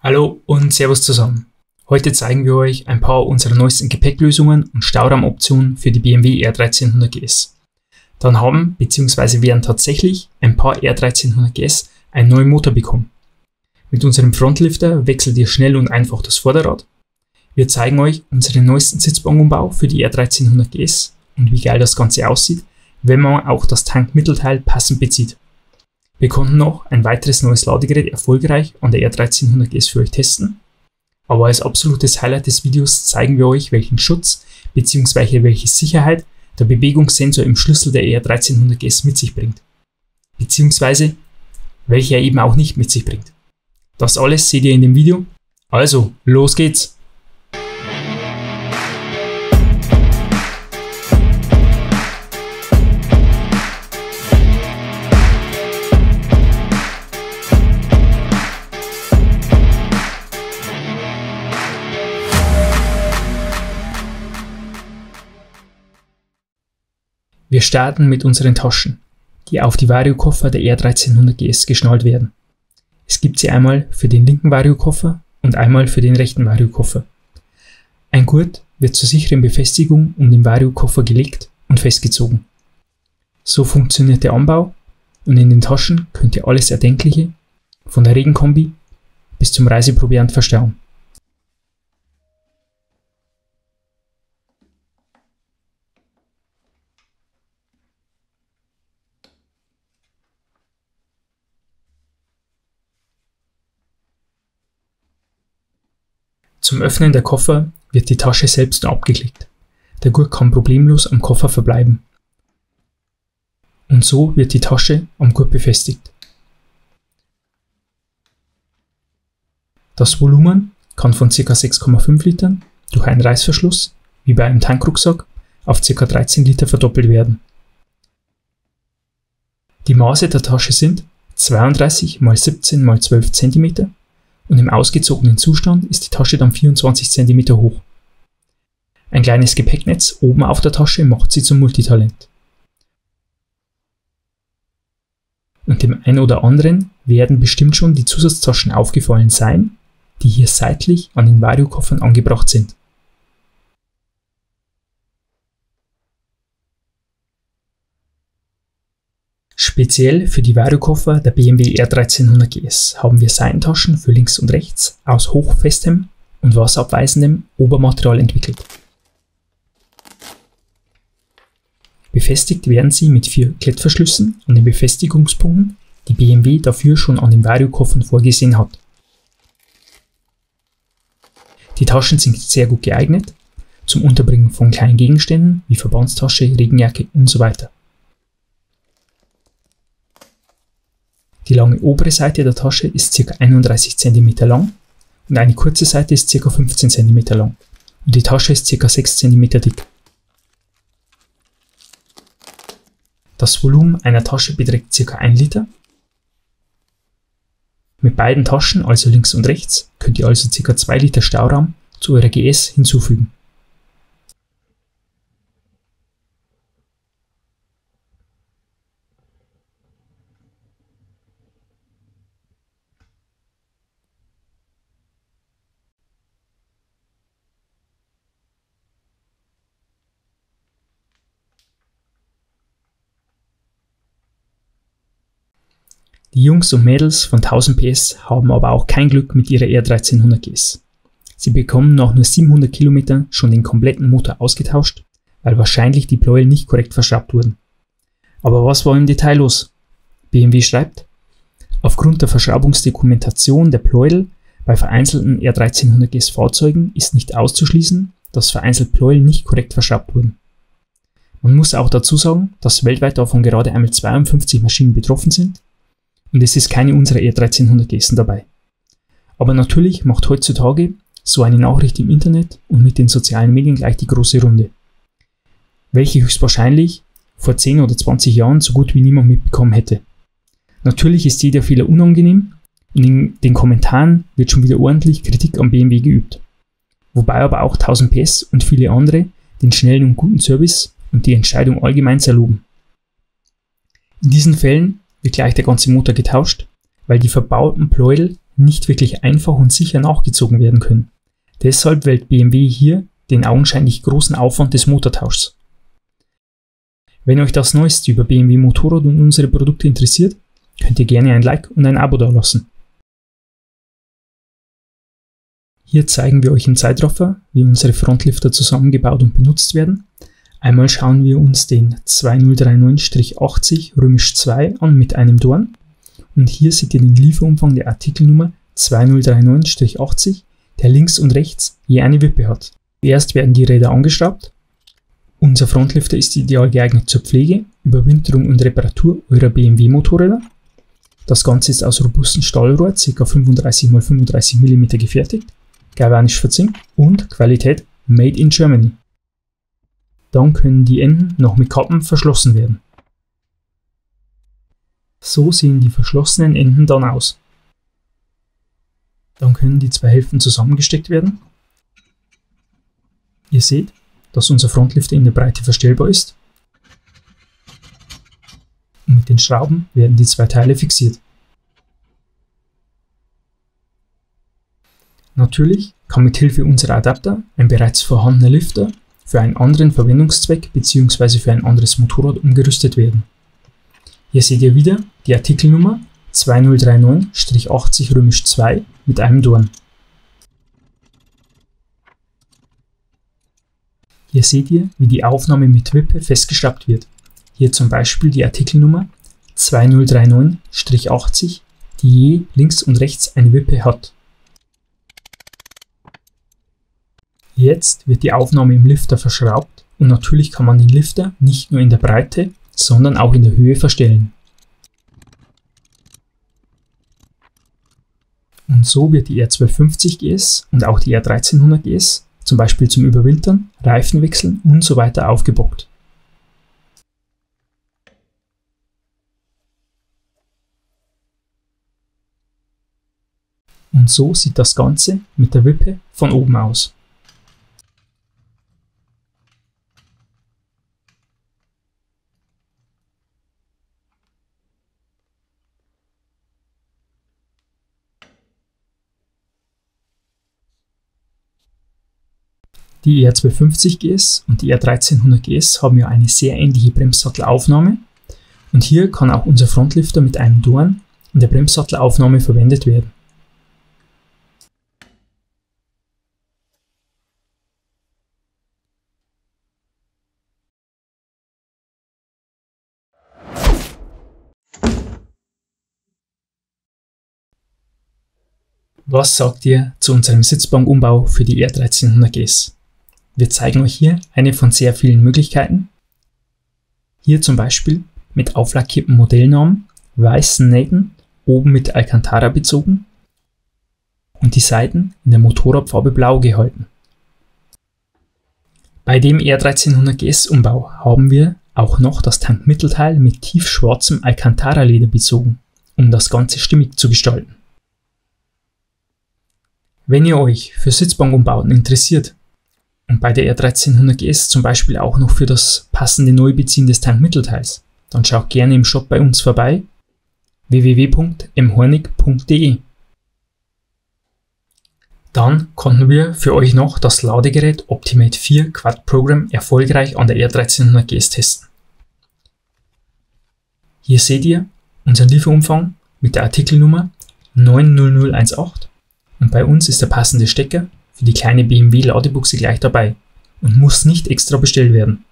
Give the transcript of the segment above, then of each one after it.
Hallo und Servus zusammen. Heute zeigen wir euch ein paar unserer neuesten Gepäcklösungen und Stauraumoptionen für die BMW R1300 GS. Dann haben bzw. werden tatsächlich ein paar R1300 GS einen neuen Motor bekommen. Mit unserem Frontlifter wechselt ihr schnell und einfach das Vorderrad. Wir zeigen euch unseren neuesten Sitzbankumbau für die R1300 GS und wie geil das Ganze aussieht, wenn man auch das Tankmittelteil passend bezieht. Wir konnten noch ein weiteres neues Ladegerät erfolgreich an der R1300 GS für euch testen. Aber als absolutes Highlight des Videos zeigen wir euch, welchen Schutz bzw. welche Sicherheit der Bewegungssensor im Schlüssel der R1300 GS mit sich bringt. Beziehungsweise welche er eben auch nicht mit sich bringt. Das alles seht ihr in dem Video. Also, los geht's! Wir starten mit unseren Taschen, die auf die Variokoffer der R1300 GS geschnallt werden. Es gibt sie einmal für den linken Variokoffer und einmal für den rechten Variokoffer. Ein Gurt wird zur sicheren Befestigung um den Variokoffer gelegt und festgezogen. So funktioniert der Anbau und in den Taschen könnt ihr alles Erdenkliche, von der Regenkombi bis zum Reiseproviant verstauen. Zum Öffnen der Koffer wird die Tasche selbst nur abgeklickt. Der Gurt kann problemlos am Koffer verbleiben. Und so wird die Tasche am Gurt befestigt. Das Volumen kann von ca. 6,5 Litern durch einen Reißverschluss, wie bei einem Tankrucksack, auf ca. 13 Liter verdoppelt werden. Die Maße der Tasche sind 32 x 17 x 12 cm. Und im ausgezogenen Zustand ist die Tasche dann 24 cm hoch. Ein kleines Gepäcknetz oben auf der Tasche macht sie zum Multitalent. Und dem einen oder anderen werden bestimmt schon die Zusatztaschen aufgefallen sein, die hier seitlich an den Variokoffern angebracht sind. Speziell für die Variokoffer der BMW R1300 GS haben wir Seitentaschen für links und rechts aus hochfestem und wasserabweisendem Obermaterial entwickelt. Befestigt werden sie mit 4 Klettverschlüssen an den Befestigungspunkten, die BMW dafür schon an den Variokoffern vorgesehen hat. Die Taschen sind sehr gut geeignet zum Unterbringen von kleinen Gegenständen wie Verbandstasche, Regenjacke usw. Die lange obere Seite der Tasche ist ca. 31 cm lang und eine kurze Seite ist ca. 15 cm lang und die Tasche ist ca. 6 cm dick. Das Volumen einer Tasche beträgt ca. 1 Liter. Mit beiden Taschen, also links und rechts, könnt ihr also ca. 2 Liter Stauraum zu eurer GS hinzufügen. Die Jungs und Mädels von 1000 PS haben aber auch kein Glück mit ihrer R1300 GS. Sie bekommen nach nur 700 Kilometern schon den kompletten Motor ausgetauscht, weil wahrscheinlich die Pleuel nicht korrekt verschraubt wurden. Aber was war im Detail los? BMW schreibt: Aufgrund der Verschraubungsdokumentation der Pleuel bei vereinzelten R1300 GS Fahrzeugen ist nicht auszuschließen, dass vereinzelt Pleuel nicht korrekt verschraubt wurden. Man muss auch dazu sagen, dass weltweit davon gerade einmal 52 Maschinen betroffen sind. Und es ist keine unserer R1300 GS dabei. Aber natürlich macht heutzutage so eine Nachricht im Internet und mit den sozialen Medien gleich die große Runde, welche höchstwahrscheinlich vor 10 oder 20 Jahren so gut wie niemand mitbekommen hätte. Natürlich ist jeder Fehler unangenehm und in den Kommentaren wird schon wieder ordentlich Kritik am BMW geübt. Wobei aber auch 1000 PS und viele andere den schnellen und guten Service und die Entscheidung allgemein sehr loben. In diesen Fällen wird gleich der ganze Motor getauscht, weil die verbauten Pleuel nicht wirklich einfach und sicher nachgezogen werden können. Deshalb wählt BMW hier den augenscheinlich großen Aufwand des Motortauschs. Wenn euch das Neueste über BMW Motorrad und unsere Produkte interessiert, könnt ihr gerne ein Like und ein Abo dalassen. Hier zeigen wir euch im Zeitraffer, wie unsere Frontlifter zusammengebaut und benutzt werden. Einmal schauen wir uns den 2039-80 II an mit einem Dorn. Und hier seht ihr den Lieferumfang der Artikelnummer 2039-80, der links und rechts je eine Wippe hat. Erst werden die Räder angeschraubt. Unser Frontlifter ist ideal geeignet zur Pflege, Überwinterung und Reparatur eurer BMW Motorräder. Das Ganze ist aus robustem Stahlrohr, ca. 35 x 35 mm gefertigt, galvanisch verzinkt und Qualität Made in Germany. Dann können die Enden noch mit Kappen verschlossen werden. So sehen die verschlossenen Enden dann aus. Dann können die zwei Hälften zusammengesteckt werden. Ihr seht, dass unser Frontlifter in der Breite verstellbar ist. Und mit den Schrauben werden die zwei Teile fixiert. Natürlich kann mit Hilfe unserer Adapter ein bereits vorhandener Lifter für einen anderen Verwendungszweck bzw. für ein anderes Motorrad umgerüstet werden. Hier seht ihr wieder die Artikelnummer 2039-80 II mit einem Dorn. Hier seht ihr, wie die Aufnahme mit Wippe festgeschraubt wird. Hier zum Beispiel die Artikelnummer 2039-80, die je links und rechts eine Wippe hat. Jetzt wird die Aufnahme im Lifter verschraubt und natürlich kann man den Lifter nicht nur in der Breite, sondern auch in der Höhe verstellen. Und so wird die R1250 GS und auch die R1300 GS zum Beispiel zum Überwintern, Reifen wechseln und so weiter aufgebockt. Und so sieht das Ganze mit der Wippe von oben aus. Die R1250 GS und die R1300 GS haben ja eine sehr ähnliche Bremssattelaufnahme und hier kann auch unser Frontlifter mit einem Dorn in der Bremssattelaufnahme verwendet werden. Was sagt ihr zu unserem Sitzbankumbau für die R1300 GS? Wir zeigen euch hier eine von sehr vielen Möglichkeiten. Hier zum Beispiel mit auflackierten Modellnamen, weißen Nähten, oben mit Alcantara bezogen und die Seiten in der Motorradfarbe blau gehalten. Bei dem R1300 GS Umbau haben wir auch noch das Tankmittelteil mit tiefschwarzem Alcantara Leder bezogen, um das Ganze stimmig zu gestalten. Wenn ihr euch für Sitzbankumbauten interessiert und bei der R1300 GS zum Beispiel auch noch für das passende Neubeziehen des Tankmittelteils, dann schaut gerne im Shop bei uns vorbei www.mhornig.de. Dann konnten wir für euch noch das Ladegerät Optimate 4 Quad Program erfolgreich an der R1300 GS testen. Hier seht ihr unseren Lieferumfang mit der Artikelnummer 90018 und bei uns ist der passende Stecker für die kleine BMW Ladebuchse gleich dabei und muss nicht extra bestellt werden.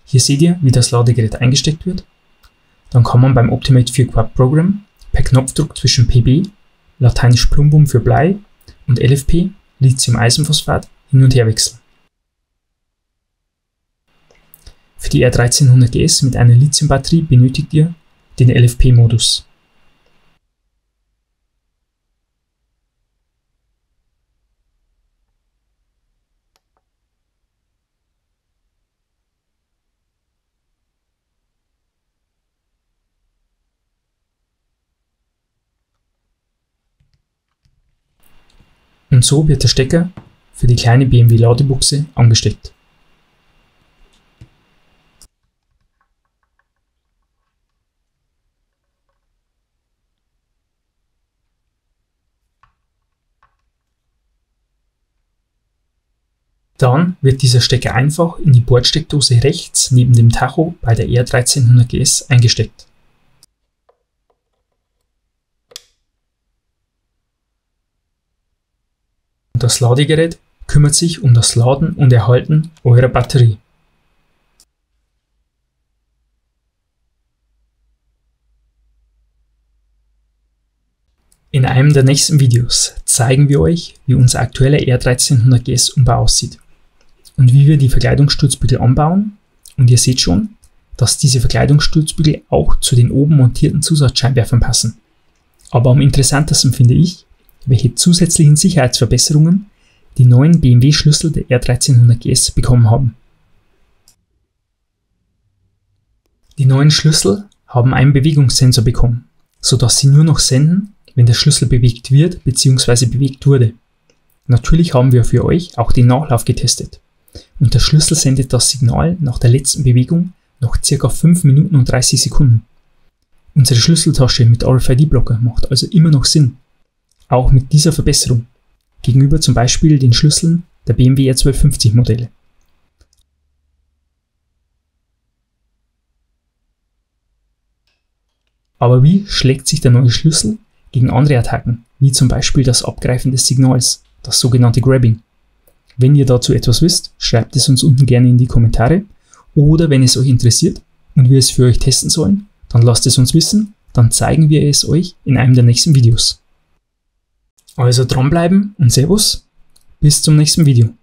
Hier seht ihr, wie das Ladegerät eingesteckt wird. Dann kann man beim Optimate 4 Quad Program per Knopfdruck zwischen PB, lateinisch Plumbum für Blei, und LFP, Lithium-Eisenphosphat, hin und her wechseln. Für die R1300 GS mit einer Lithium-Batterie benötigt ihr den LFP-Modus. Und so wird der Stecker für die kleine BMW Ladebuchse angesteckt. Dann wird dieser Stecker einfach in die Bordsteckdose rechts neben dem Tacho bei der R1300 GS eingesteckt. Das Ladegerät kümmert sich um das Laden und Erhalten eurer Batterie. In einem der nächsten Videos zeigen wir euch, wie unser aktueller R1300 GS Umbau aussieht und wie wir die Verkleidungsstutzbügel anbauen, und ihr seht schon, dass diese Verkleidungsstutzbügel auch zu den oben montierten Zusatzscheinwerfern passen. Aber am interessantesten finde ich, welche zusätzlichen Sicherheitsverbesserungen die neuen BMW-Schlüssel der R1300 GS bekommen haben. Die neuen Schlüssel haben einen Bewegungssensor bekommen, sodass sie nur noch senden, wenn der Schlüssel bewegt wird bzw. bewegt wurde. Natürlich haben wir für euch auch den Nachlauf getestet und der Schlüssel sendet das Signal nach der letzten Bewegung noch ca. 5 Minuten und 30 Sekunden. Unsere Schlüsseltasche mit RFID-Blocker macht also immer noch Sinn, auch mit dieser Verbesserung, gegenüber zum Beispiel den Schlüsseln der BMW R1250 Modelle. Aber wie schlägt sich der neue Schlüssel gegen andere Attacken, wie zum Beispiel das Abgreifen des Signals, das sogenannte Grabbing? Wenn ihr dazu etwas wisst, schreibt es uns unten gerne in die Kommentare, oder wenn es euch interessiert und wir es für euch testen sollen, dann lasst es uns wissen, dann zeigen wir es euch in einem der nächsten Videos. Also dranbleiben und Servus, bis zum nächsten Video.